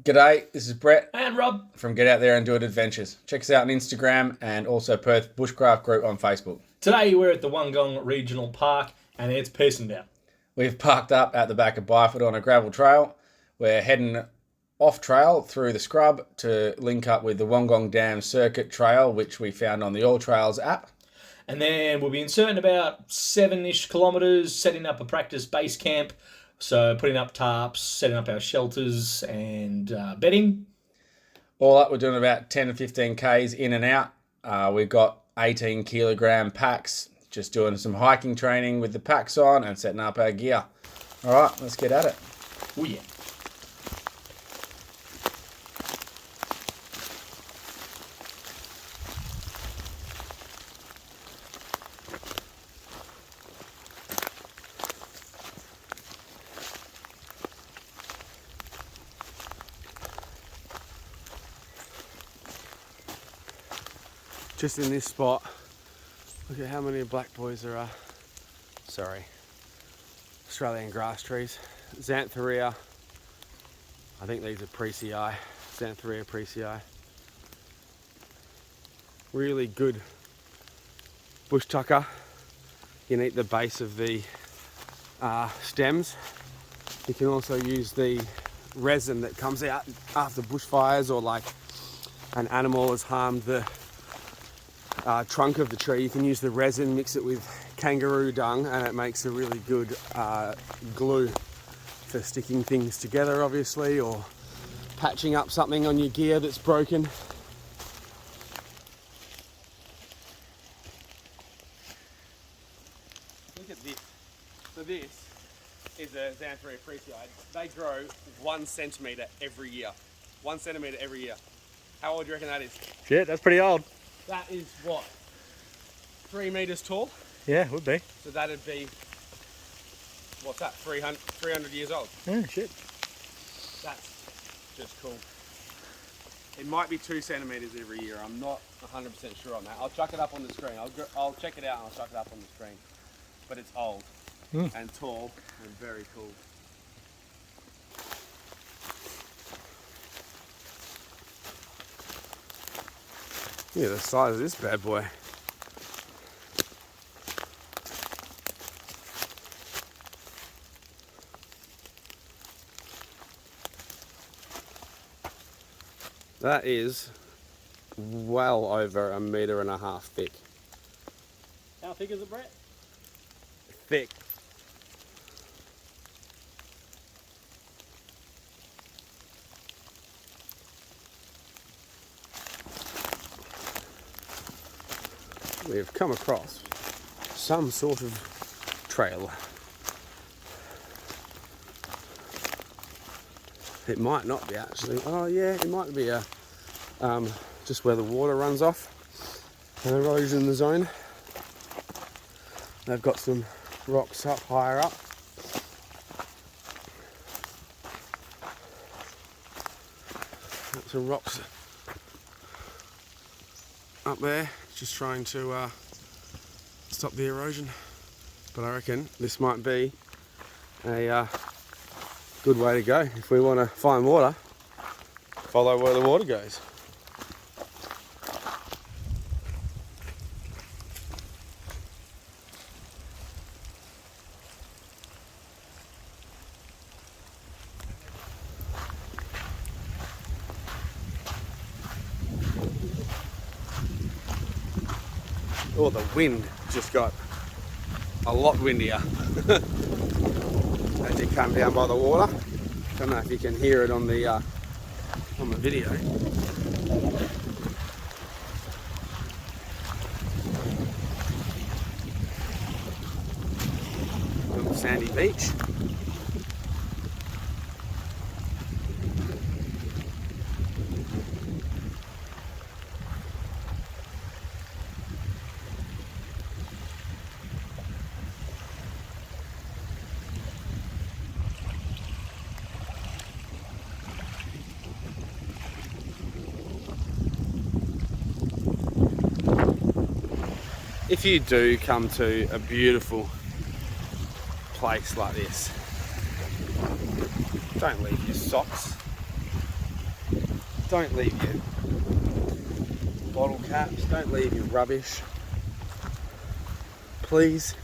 G'day, this is Brett And Rob. from Get Out There and Do It Adventures. Check us out on Instagram and also Perth Bushcraft Group on Facebook. Today we're at the Wungong Regional Park and it's pissing down. We've parked up at the back of Byford on a gravel trail. We're heading off trail through the scrub to link up with the Wungong Dam Circuit trail, which we found on the All Trails app. And then we'll be inserting about 7-ish kilometres, setting up a practice base camp. So putting up tarps, setting up our shelters and bedding. All up, we're doing about 10 to 15 Ks in and out. We've got 18 kilogram packs, just doing some hiking training with the packs on and setting up our gear. All right, let's get at it. Oh yeah. Just in this spot, look at how many black boys there are. Sorry, Australian grass trees. Xantheria, I think these are Precii, Xantheria Precii. Really good bush tucker. You can eat the base of the stems. You can also use the resin that comes out after bushfires, or like an animal has harmed the trunk of the tree. You can use the resin, mix it with kangaroo dung, and it makes a really good glue for sticking things together, obviously, or patching up something on your gear that's broken. Look at this. So this is a Xantheria Precii. They grow 1 centimetre every year. 1 centimetre every year. How old do you reckon that is? Shit, that's pretty old. That is what? 3 metres tall? Yeah, would be. So that'd be, what's that, 300 years old? Yeah, shit. That's just cool. It might be 2 centimetres every year. I'm not 100% sure on that. I'll chuck it up on the screen. I'll check it out and I'll chuck it up on the screen. But it's old and tall and very cool. Look at the size of this bad boy. That is well over 1.5 meters thick. How thick is it, Brett? Thick. We've come across some sort of trail. It might not be actually. Oh yeah, it might be a just where the water runs off, an erosion zone. They've got some rocks up higher up. Got some rocks up there, just trying to stop the erosion. But I reckon this might be a good way to go if we want to find water. Follow where the water goes. Oh, the wind just got a lot windier as you come down by the water. Don't know if you can hear it on the video. Little sandy beach. If you do come to a beautiful place like this, don't leave your socks don't leave your bottle caps, don't leave your rubbish. Please.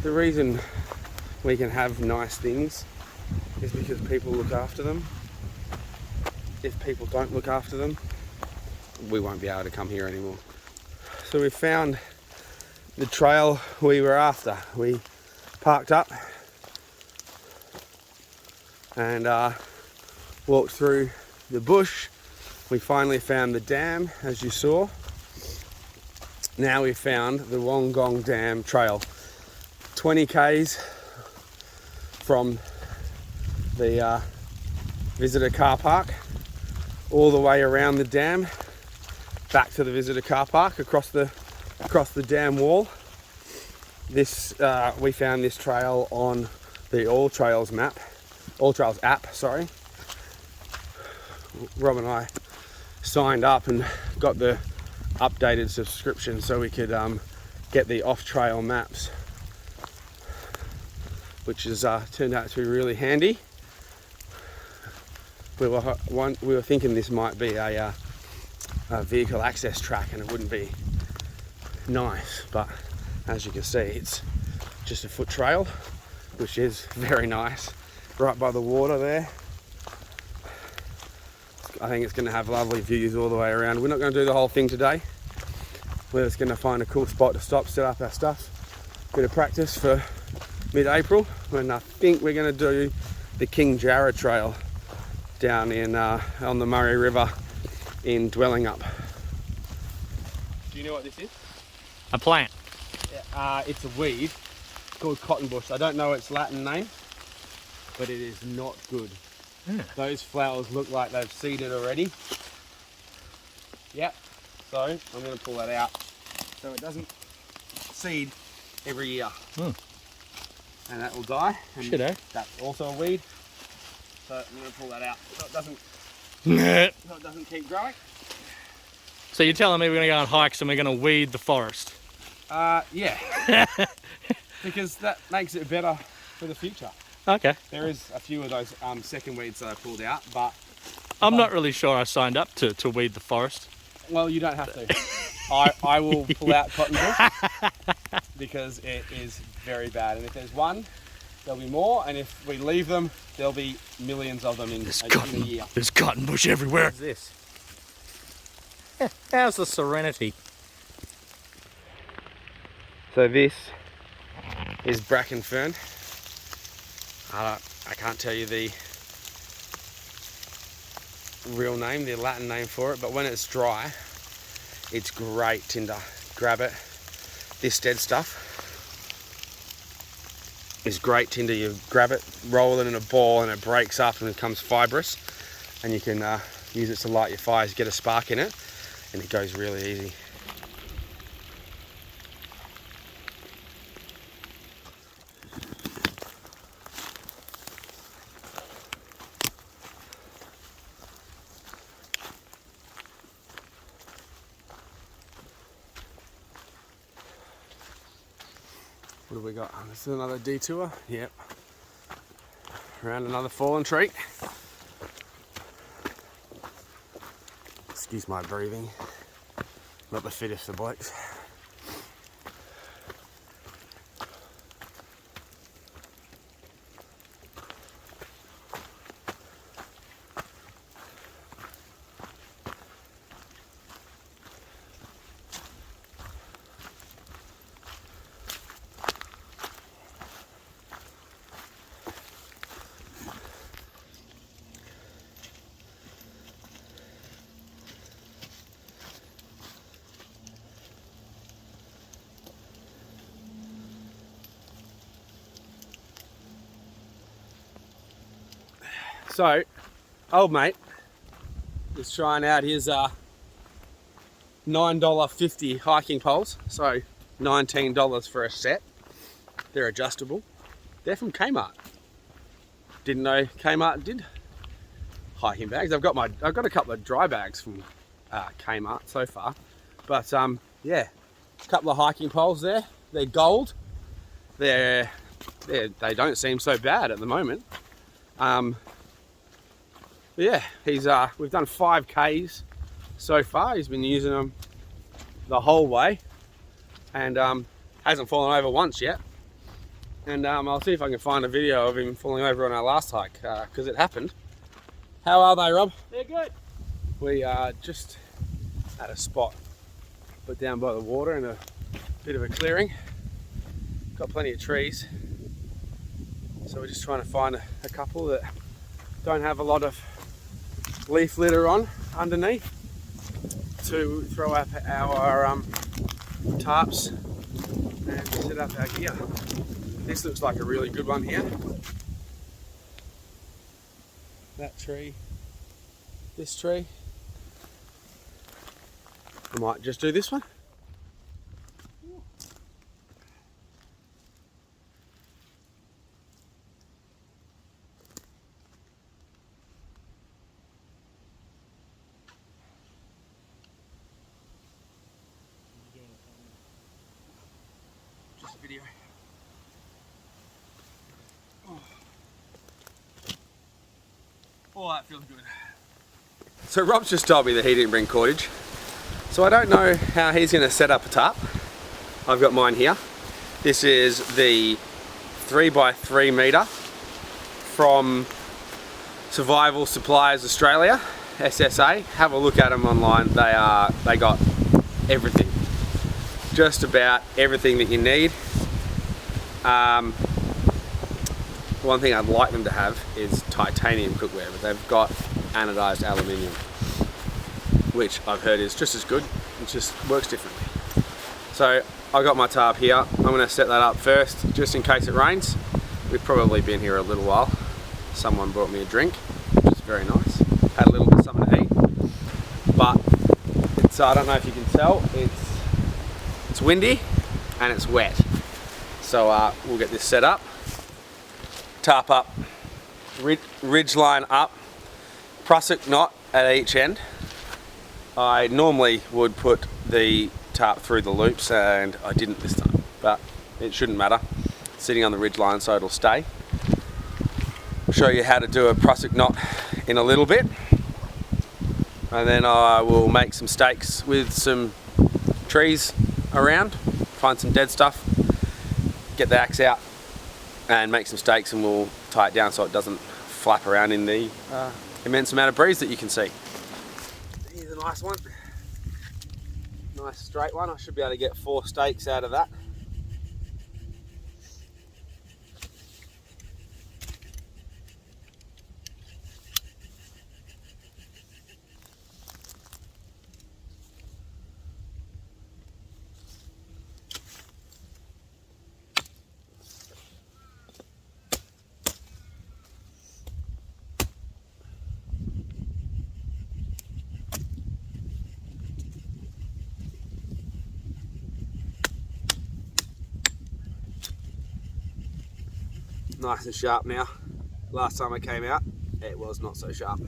The reason we can have nice things is because people look after them. If people don't look after them, we won't be able to come here anymore. So we found the trail we were after. We parked up and walked through the bush. We finally found the dam, as you saw. Now we've found the Wungong Dam Trail. 20 k's from the visitor car park, all the way around the dam, back to the visitor car park, across the dam wall. This we found this trail on the All Trails app. Sorry. Rob and I signed up and got the updated subscription so we could get the off-trail maps, which has turned out to be really handy. We were thinking this might be a vehicle access track and it wouldn't be nice, but as you can see, it's just a foot trail, which is very nice, right by the water there. I think it's going to have lovely views all the way around. We're not going to do the whole thing today. We're just going to find a cool spot to stop, set up our stuff, bit of practice for mid-April, when I think we're going to do the King Jarrah Trail down in on the Murray River in Dwellingup. Do you know what this is? A plant. Yeah, it's a weed called cottonbush. I don't know its Latin name, but it is not good. Yeah. Those flowers look like they've seeded already. Yep. So I'm going to pull that out so it doesn't seed every year. And that will die. And Should, eh? that's also a weed. So I'm going to pull that out so it doesn't keep growing. So you're telling me we're going to go on hikes and we're going to weed the forest? Yeah. Because that makes it better for the future. Okay. There is a few of those second weeds that I pulled out, but I'm not really sure I signed up to weed the forest. well, you don't have to. I will pull out cottonbush because it is very bad. And if there's one, there'll be more. And if we leave them, there'll be millions of them in a year. There's cottonbush everywhere. What's this? How's the serenity? So this is bracken fern. I can't tell you the real name, the Latin name for it, but when it's dry, it's great tinder. Grab it. This dead stuff is great tinder. You grab it, roll it in a ball, and it breaks up and becomes fibrous, and you can use it to light your fires, get a spark in it, and it goes really easy. What have we got? This is another detour. Yep. Around another fallen tree. Excuse my breathing. Not the fittest of blokes. So, old mate is trying out his $9.50 hiking poles. So, $19 for a set. They're adjustable. They're from Kmart. Didn't know Kmart did hiking bags. I've got a couple of dry bags from Kmart so far. But yeah, a couple of hiking poles there. They're gold. They don't seem so bad at the moment. But yeah, he's we've done 5 Ks so far. He's been using them the whole way and hasn't fallen over once yet. And I'll see if I can find a video of him falling over on our last hike, because it happened. How are they, Rob? They're good. We are just at a spot, but down by the water in a bit of a clearing. Got plenty of trees, so we're just trying to find a couple that don't have a lot of leaf litter on underneath to throw up our tarps and set up our gear. This looks like a really good one here. That tree, this tree. I might just do this one. Just a video. Oh, that feels good. So Rob's just told me that he didn't bring cordage. So I don't know how he's going to set up a tarp. I've got mine here. This is the 3x3 meter from Survival Supplies Australia, SSA. Have a look at them online. They got everything. Just about everything that you need. One thing I'd like them to have is titanium cookware, but they've got anodized aluminium, which I've heard is just as good. It just works differently. So I got my tarp here. I'm going to set that up first, just in case it rains. We've probably been here a little while. Someone brought me a drink, which is very nice. Had a little bit of something to eat, but it's I don't know if you can tell. It's windy and it's wet. So we'll get this set up. Tarp up, ridge line up, prusik knot at each end. I normally would put the tarp through the loops and I didn't this time, but it shouldn't matter. It's sitting on the ridge line so it'll stay. I'll show you how to do a prusik knot in a little bit, and then I will make some stakes with some trees around, find some dead stuff, get the axe out and make some stakes, and we'll tie it down so it doesn't flap around in the immense amount of breeze that you can see. Here's a nice one. Nice straight one. I should be able to get 4 stakes out of that. Nice and sharp now. Last time I came out, it was not so sharp.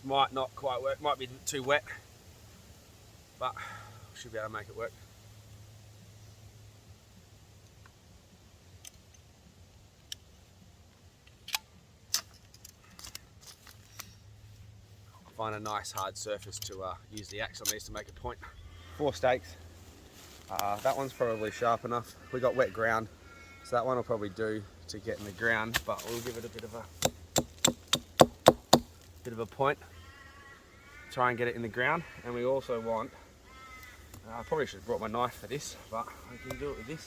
Might not quite work, might be too wet, but should be able to make it work. Find a nice hard surface to use the axe on these to make a point. 4 stakes. That one's probably sharp enough. We got wet ground, so that one will probably do to get in the ground, but we'll give it a bit of a point. Try and get it in the ground, and we also want, I probably should have brought my knife for this, but I can do it with this.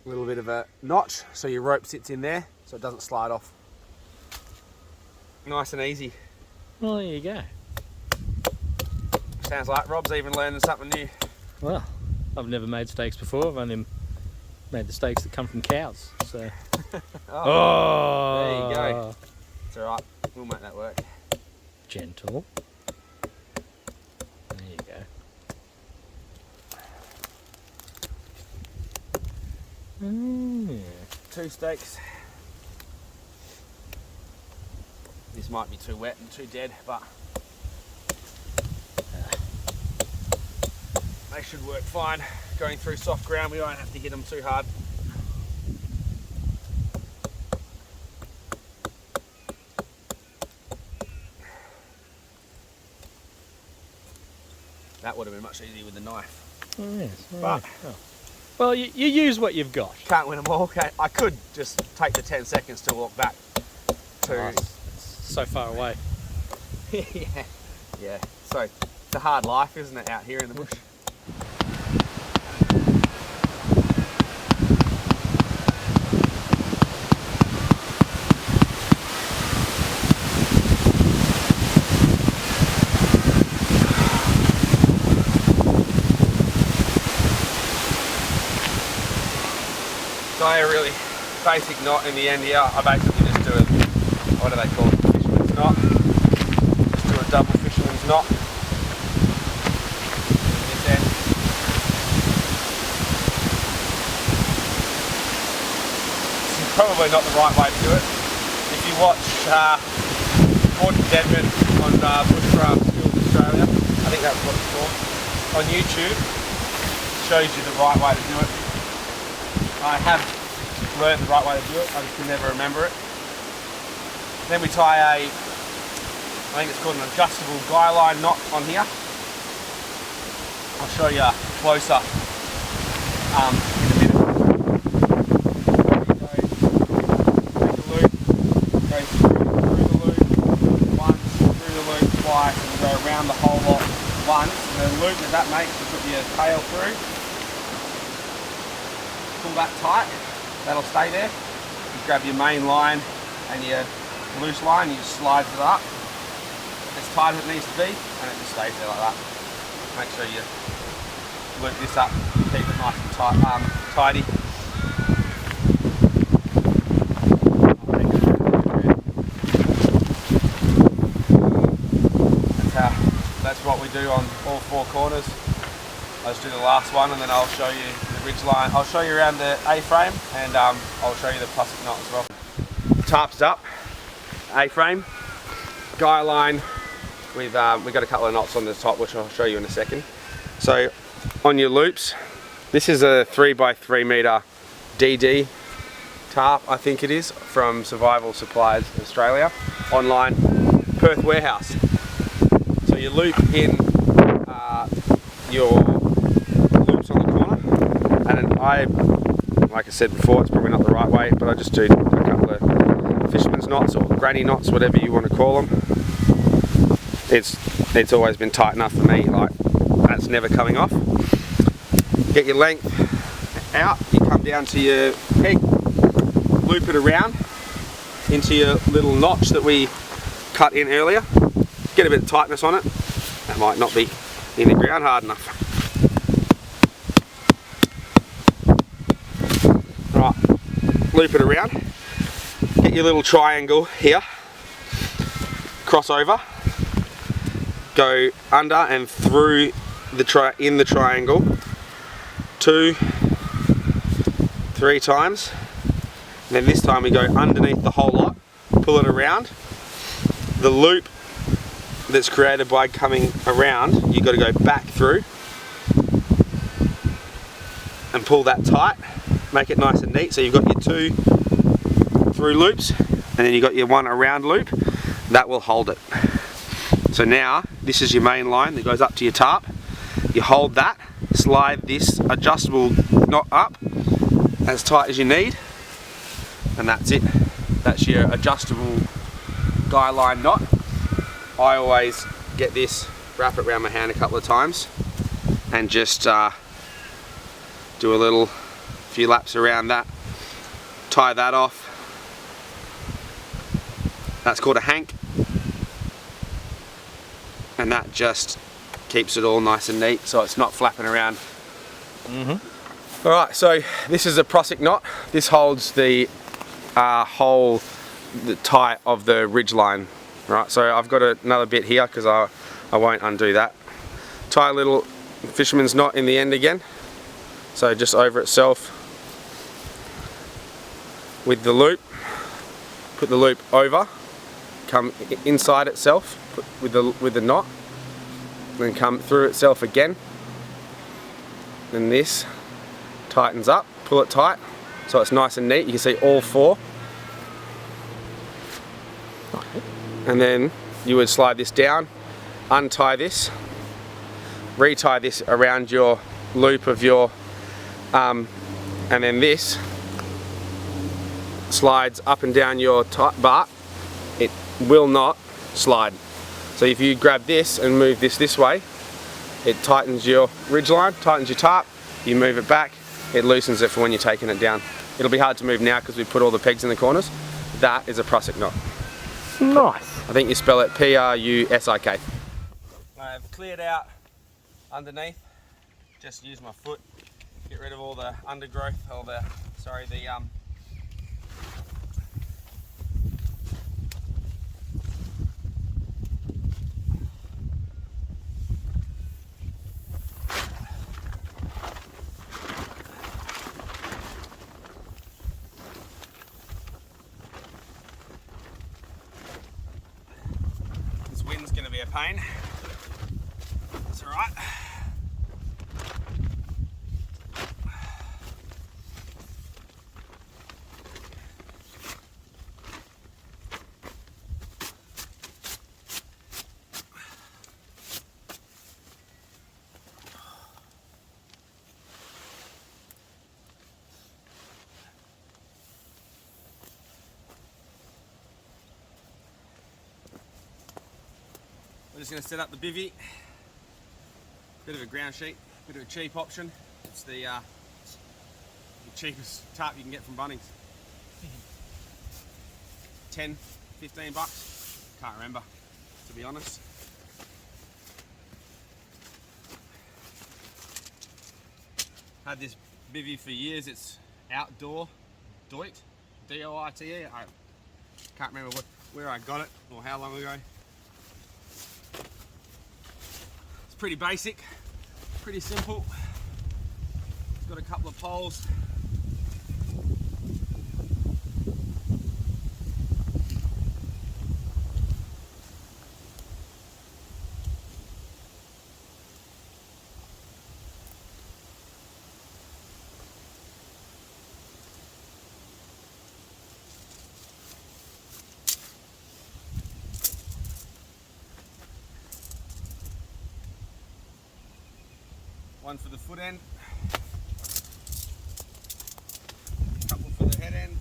A little bit of a notch so your rope sits in there so it doesn't slide off. Nice and easy. Well, there you go. Sounds like Rob's even learning something new. Well, I've never made stakes before. I've only made the steaks that come from cows. So. Oh, there you go. It's all right. We'll make that work. Gentle. There you go. 2 steaks. This might be too wet and too dead, but they should work fine. Going through soft ground, we won't have to hit them too hard. That would have been much easier with the knife. Oh, yes. But well, you use what you've got. Can't win them all. Okay. I could just take the 10 seconds to walk back to... Nice. It's so far away. Yeah. So, it's a hard life, isn't it, out here in the bush? So a really basic knot in the end here. I basically just do a, what do they call it, fisherman's knot. Just do a double fisherman's knot in this end. This is probably not the right way to do it. If you watch Dedman on Bushcraft Skills Australia, I think that's what it's called, on YouTube, it shows you the right way to do it. I have learned the right way to do it, I just can never remember it. Then we tie a, I think it's called an adjustable guy line knot on here. I'll show you closer in a minute. Take a loop, go through the loop once, through the loop twice, and go around the whole lot once. And the loop that makes, you put your tail through. Pull that tight, that'll stay there. You grab your main line and your loose line, you just slide it up as tight as it needs to be, and it just stays there like that. Make sure you loop this up, keep it nice and tight, tidy. That's what we do on all 4 corners. I'll just do the last one and then I'll show you the ridge line. I'll show you around the A-frame and I'll show you the plastic knot as well. Tarp's up, A-frame, guy line. We've got a couple of knots on the top which I'll show you in a second. So on your loops, this is a 3x3 metre DD tarp, I think it is, from Survival Supplies Australia, online, Perth warehouse. So you loop in your loops on the corner, and then like I said before, it's probably not the right way, but I just do a couple of fisherman's knots or granny knots, whatever you want to call them. It's always been tight enough for me, like that's never coming off. Get your length out, you come down to your peg, loop it around into your little notch that we cut in earlier. Get a bit of tightness on it. That might not be in the ground hard enough. Right, loop it around. Get your little triangle here. Cross over. Go under and through the triangle 2, 3 times. And then this time we go underneath the whole lot, pull it around. The loop that's created by coming around, you've got to go back through and pull that tight, make it nice and neat. So you've got your 2 through loops and then you've got your 1 around loop, that will hold it. So now this is your main line that goes up to your tarp. You hold that, slide this adjustable knot up as tight as you need, and that's it. That's your adjustable guy line knot. I always get this, wrap it around my hand a couple of times and just do a few laps around that, tie that off. That's called a hank, and that just keeps it all nice and neat so it's not flapping around. Alright, so this is a Prosic knot. This holds the the tie of the ridge line. Right, so I've got another bit here because I won't undo that. Tie a little fisherman's knot in the end again. So just over itself with the loop. Put the loop over, come inside itself with the knot, then come through itself again. Then this tightens up, pull it tight so it's nice and neat. You can see all four. And then you would slide this down, untie this, retie this around your loop of your and then this slides up and down your but it will not slide. So if you grab this and move this way, it tightens your ridge line, tightens your tarp. You move it back, it loosens it for when you're taking it down. It'll be hard to move now because we put all the pegs in the corners. That is a Prosic knot. Nice. I think you spell it P-R-U-S-I-K. I've cleared out underneath. Just use my foot. Get rid of all the undergrowth, or the this wind's going to be a pain. That's alright. We're just going to set up the bivvy. Bit of a ground sheet, bit of a cheap option. It's the cheapest tarp you can get from Bunnings. 10, 15 bucks. Can't remember, to be honest. Had this bivvy for years. It's outdoor doit, D-O-I-T-E. I can't remember where I got it or how long ago. Pretty basic, pretty simple. Got a couple of poles. One for the foot end, a couple for the head end.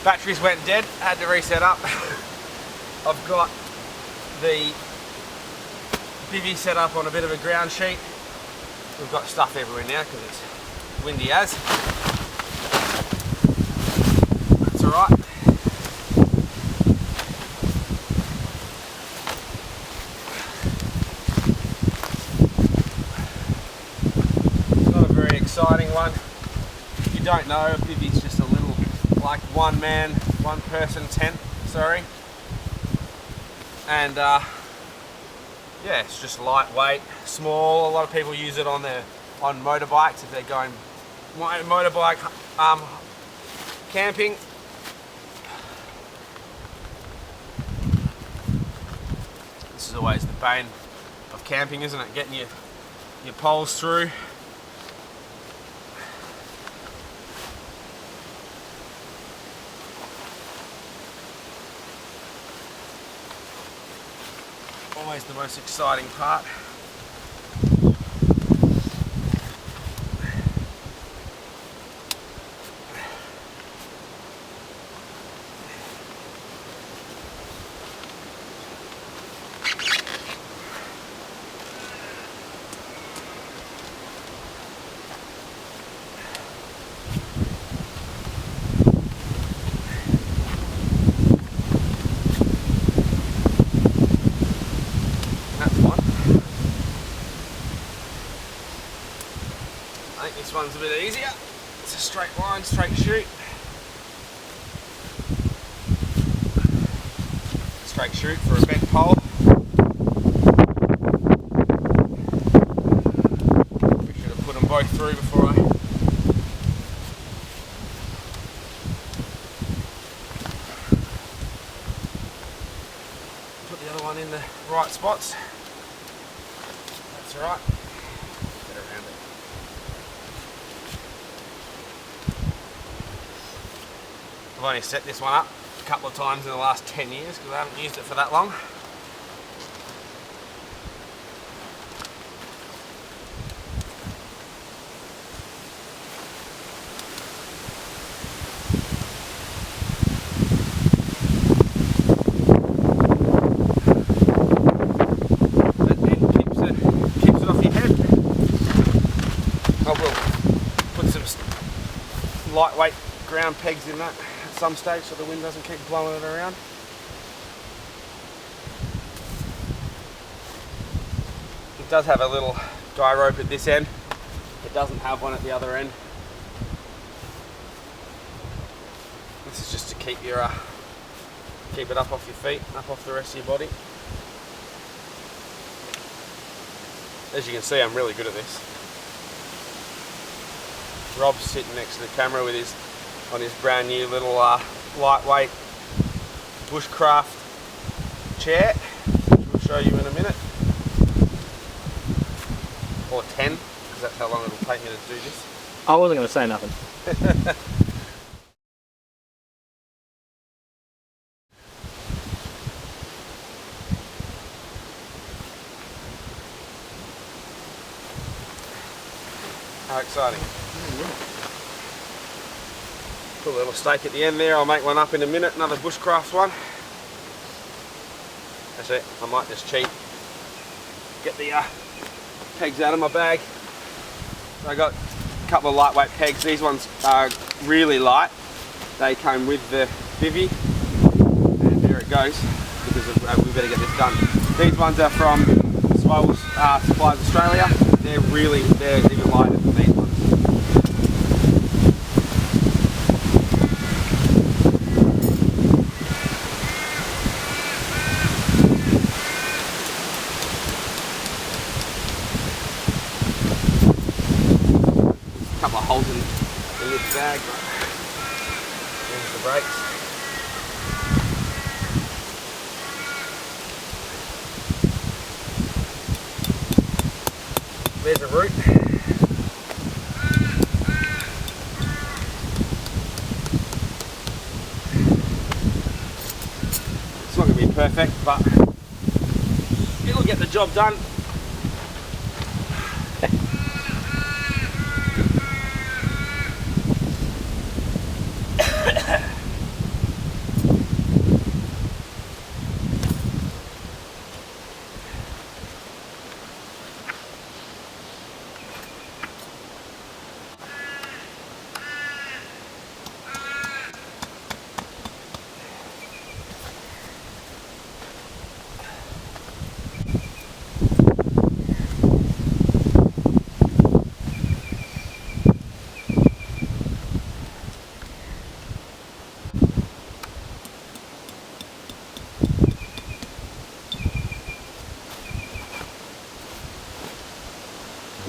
Batteries went dead, had to reset up. I've got the bivvy set up on a bit of a ground sheet. We've got stuff everywhere now because it's windy as. That's alright. It's not a very exciting one. If you don't know, a bivvy's just a little, like one person tent, sorry. And yeah, it's just lightweight, small. A lot of people use it on motorbikes if they're going motorbike camping. This is always the bane of camping, isn't it? Getting your poles through. Always the most exciting part. This one's a bit easier. It's a straight line, straight shoot. Straight shoot for a bent pole. We should have put them both through before I put the other one in the right spots. That's alright. Get around it. I've only set this one up a couple of times in the last 10 years because I haven't used it for that long. Lightweight ground pegs in that at some stage so the wind doesn't keep blowing it around. It does have a little guy rope at this end. It doesn't have one at the other end. This is just to keep your keep it up off your feet, up off the rest of your body. As you can see, I'm really good at this. Rob's sitting next to the camera with on his brand new little lightweight Bushcraft chair, which we'll show you in a minute, or 10, because that's how long it'll take me to do this. I wasn't going to say nothing. How exciting. Put a little stake at the end there. I'll make one up in a minute, another Bushcraft one. That's it. I might just cheat. Get the pegs out of my bag. So I got a couple of lightweight pegs. These ones are really light. They came with the Bivvy. And there it goes, because we better get this done. These ones are from Supplies Australia. They're even lighter than these ones. A couple of holes in this bag. There's the brakes. There's a root. It's not going to be perfect, but it'll get the job done.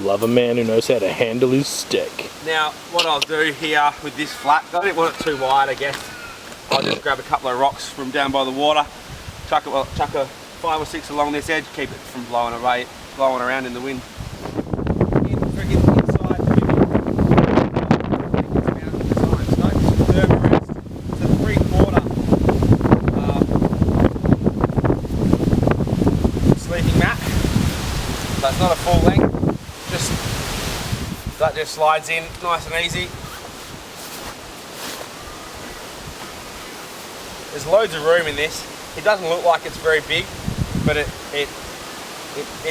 Love a man who knows how to handle his stick. Now, what I'll do here with this flat, I don't want it too wide, I guess. I'll just grab a couple of rocks from down by the water, chuck a 5 or 6 along this edge, keep it from blowing around in the wind. Sleeping mat, so it's not a full length. That just slides in nice and easy. There's loads of room in this. It doesn't look like it's very big, but it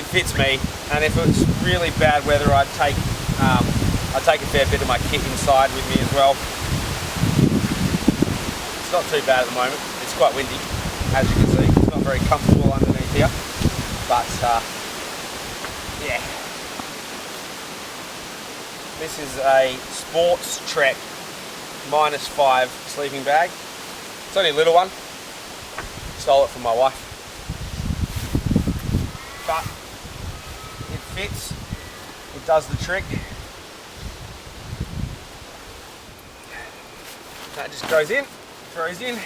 fits me. And if it's really bad weather, I'd take a fair bit of my kit inside with me as well. It's not too bad at the moment. It's quite windy, as you can see. It's not very comfortable underneath here, but yeah. This is a Sports Trek -5 sleeping bag. It's only a little one. Stole it from my wife. But it fits. It does the trick. That just goes in, throws in.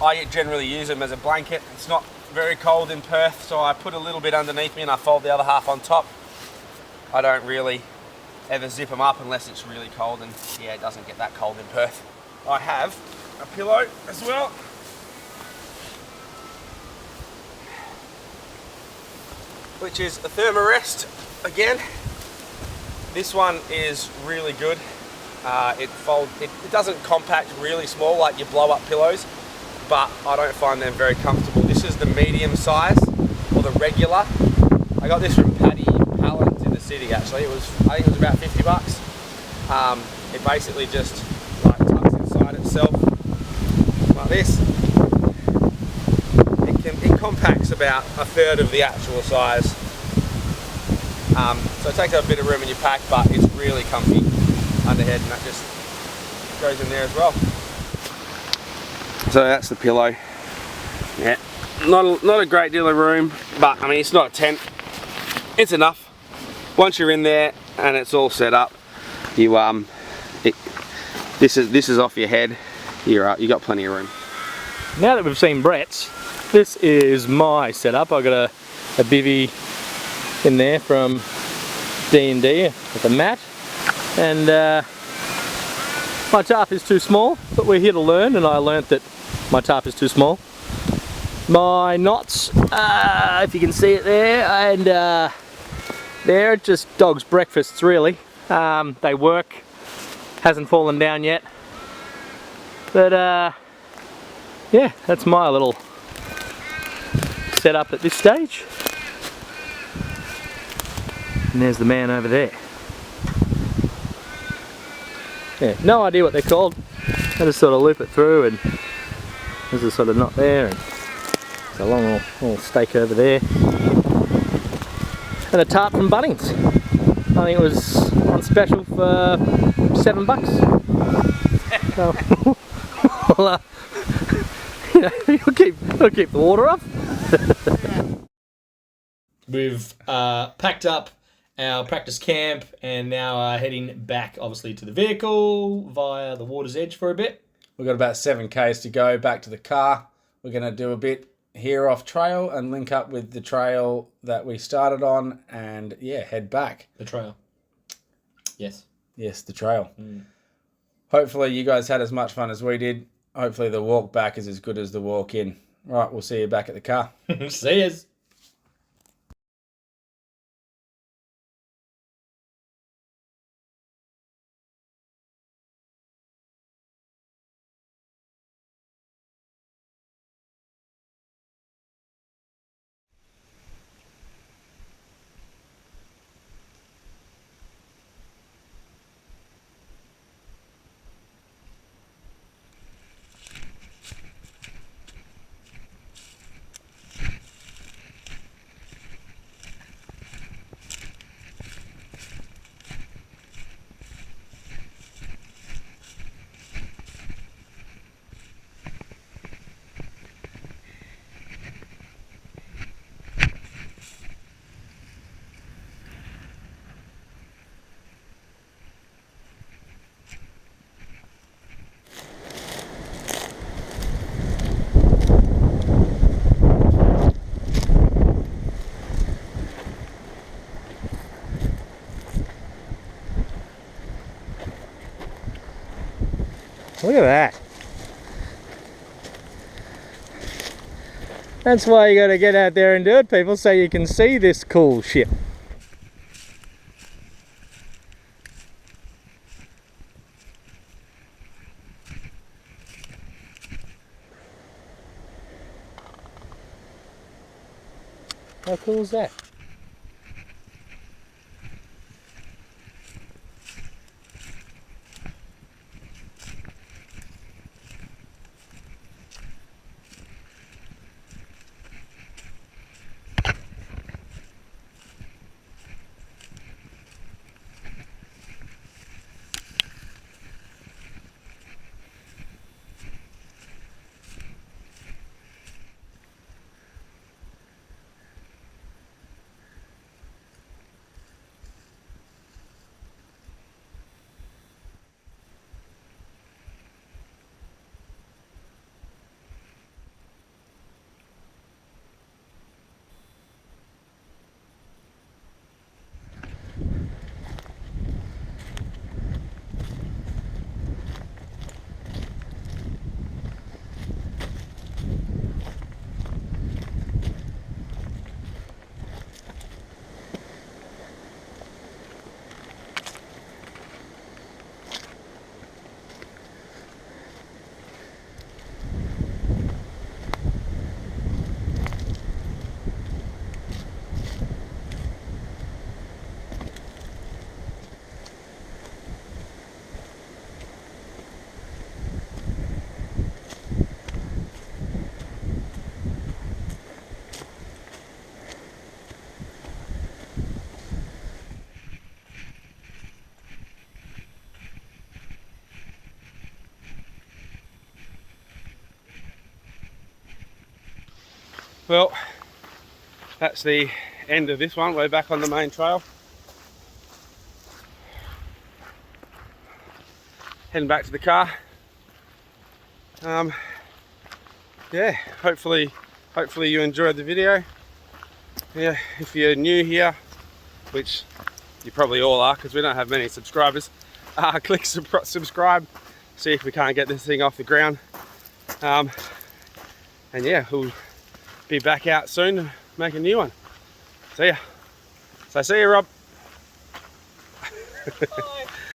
I generally use them as a blanket. It's not very cold in Perth, so I put a little bit underneath me and I fold the other half on top. I don't really ever zip them up unless it's really cold, and yeah, it doesn't get that cold in Perth. I have a pillow as well. Which is a Thermarest again. This one is really good. It doesn't compact really small like your blow up pillows, but I don't find them very comfortable. This is the medium size, or the regular. I got this from Paddy Pallin in the city actually. I think it was about 50 bucks. It basically just like tucks inside itself like this. It compacts about a third of the actual size. So it takes up a bit of room in your pack, but it's really comfy underhead, and that just goes in there as well. So that's the pillow. Yeah, not a great deal of room, but I mean, it's not a tent. It's enough. Once you're in there and it's all set up, you this is off your head. You got plenty of room. Now that we've seen Brett's, this is my setup. I got a bivvy in there from D&D with a mat, and my tarp is too small, but we're here to learn, and I learnt that my tarp is too small. My knots, if you can see it there, and they're just dog's breakfasts really. They work, hasn't fallen down yet, but yeah, that's my little setup at this stage. And there's the man over there. Yeah, no idea what they're called. I just sort of loop it through, and there's a sort of knot there, and there's a long little stake over there. And a tarp from Bunnings. I think it was on special for $7. So, well, you know, you'll keep the water off. We've packed up our practice camp and now are heading back, obviously, to the vehicle via the water's edge for a bit. We've got about 7 k's to go back to the car. We're going to do a bit here off trail and link up with the trail that we started on, and yeah, head back. The trail. Yes. Yes, the trail. Hopefully you guys had as much fun as we did. Hopefully the walk back is as good as the walk in. Right, we'll see you back at the car. See yous. Look at that. That's why you got to get out there and do it, people, so you can see this cool shit. How cool is that? Well, that's the end of this one. We're back on the main trail. Heading back to the car. Yeah, hopefully you enjoyed the video. Yeah, if you're new here, which you probably all are because we don't have many subscribers, click subscribe, see if we can't get this thing off the ground. And yeah, we'll be back out soon to make a new one. See ya. So see you, Rob. Bye.